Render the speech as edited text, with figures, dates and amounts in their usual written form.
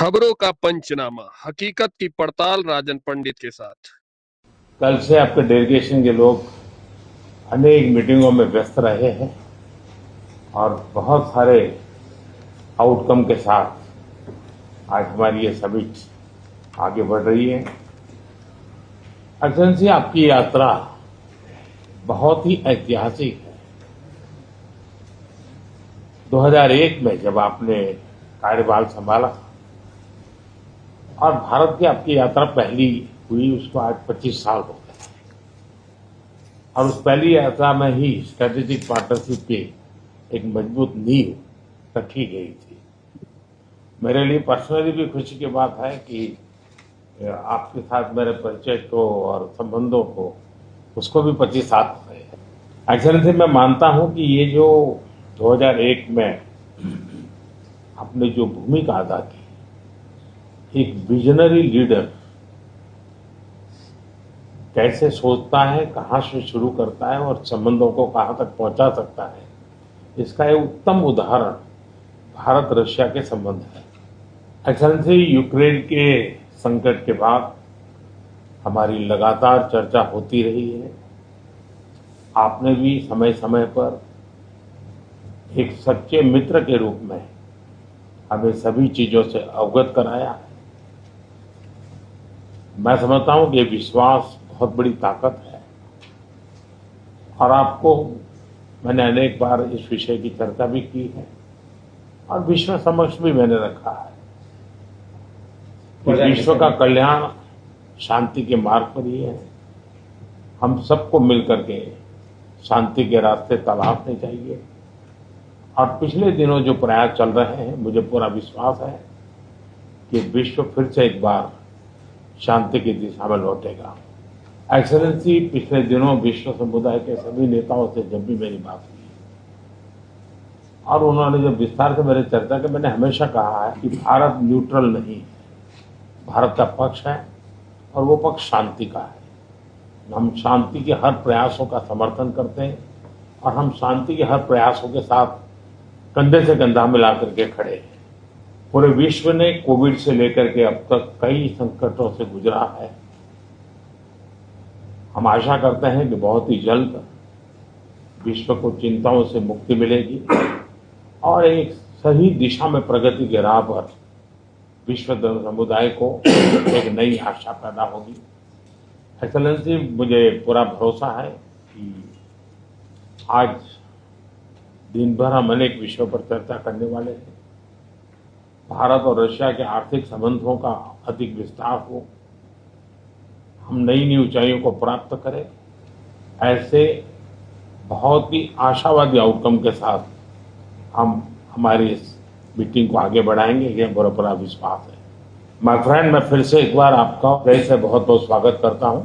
खबरों का पंचनामा, हकीकत की पड़ताल राजन पंडित के साथ। कल से आपके डेलीगेशन के लोग अनेक मीटिंगों में व्यस्त रहे हैं और बहुत सारे आउटकम के साथ आज हमारी ये समिट आगे बढ़ रही है। एक्सेलेंसी, आपकी यात्रा बहुत ही ऐतिहासिक है। 2001 में जब आपने कार्यभार संभाला और भारत की आपकी यात्रा पहली हुई, उसको आज 25 साल हो गए और उस पहली यात्रा में ही स्ट्रेटेजिक पार्टनरशिप की एक मजबूत नींव रखी गई थी। मेरे लिए पर्सनली भी खुशी की बात है कि आपके साथ मेरे परिचय को और संबंधों को उसको भी 25 साल हो गए हैं। एक्सेलेंसी, मैं मानता हूं कि ये जो 2001 में आपने जो भूमिका अदा की, एक विजनरी लीडर कैसे सोचता है, कहां से शुरू करता है और संबंधों को कहां तक पहुंचा सकता है, इसका एक उत्तम उदाहरण भारत रशिया के संबंध है। एक्सेलेंसी, यूक्रेन के संकट के बाद हमारी लगातार चर्चा होती रही है। आपने भी समय समय पर एक सच्चे मित्र के रूप में हमें सभी चीजों से अवगत कराया है। मैं समझता हूं कि ये विश्वास बहुत बड़ी ताकत है और आपको मैंने अनेक बार इस विषय की चर्चा भी की है और विश्व समक्ष भी मैंने रखा है कि विश्व का कल्याण शांति के मार्ग पर ही है। हम सबको मिलकर के शांति के रास्ते तलाशने चाहिए और पिछले दिनों जो प्रयास चल रहे हैं, मुझे पूरा विश्वास है कि विश्व फिर से एक बार शांति की दिशा में लौटेगा। एक्सेलेंसी, पिछले दिनों विश्व समुदाय के सभी नेताओं से जब भी मेरी बात हुई और उन्होंने जब विस्तार से मेरे चर्चा की, मैंने हमेशा कहा है कि भारत न्यूट्रल नहीं है, भारत का पक्ष है और वो पक्ष शांति का है। हम शांति के हर प्रयासों का समर्थन करते हैं और हम शांति के हर प्रयासों के साथ कंधे से कंधा मिला करके खड़े हैं। पूरे विश्व ने कोविड से लेकर के अब तक कई संकटों से गुजरा है। हम आशा करते हैं कि बहुत ही जल्द विश्व को चिंताओं से मुक्ति मिलेगी और एक सही दिशा में प्रगति के राह पर विश्व समुदाय को एक नई आशा पैदा होगी। एक्सेलेंसी, मुझे पूरा भरोसा है कि आज दिन भर हम अनेक विषयों पर चर्चा करने वाले हैं। भारत और रशिया के आर्थिक संबंधों का अधिक विस्तार हो, हम नई नई ऊंचाइयों को प्राप्त करें, ऐसे बहुत ही आशावादी आउटकम के साथ हम हमारी इस मीटिंग को आगे बढ़ाएंगे, यह बड़ा विश्वास है। माय फ्रेंड, मैं फिर से एक बार आपका फिर से बहुत बहुत स्वागत करता हूं।